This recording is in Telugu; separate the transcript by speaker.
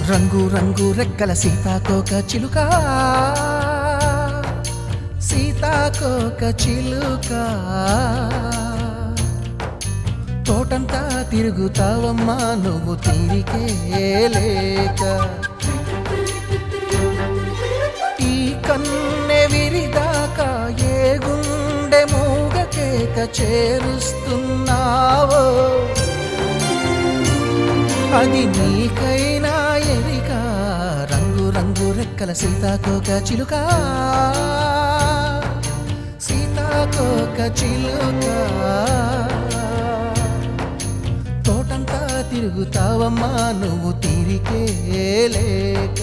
Speaker 1: రంగు రంగు రెక్కల సీతాకోక చిలుక, సీతాకోక చిలుక, తోటంతా తిరుగుతావమ్మా నువ్వు తీరికే లేక. ఈ కన్నె విరిదాకా ఏ గుండె మూగ కేక చేరుస్తున్నావో, అది నీకైనా ఎరిక. రంగు రంగు రెక్కల సీతాకోక చిలుక, సీతాకోక చిలుక, తోటంతా తిరుగుతావమ్మా నువ్వు తీరికే లేక.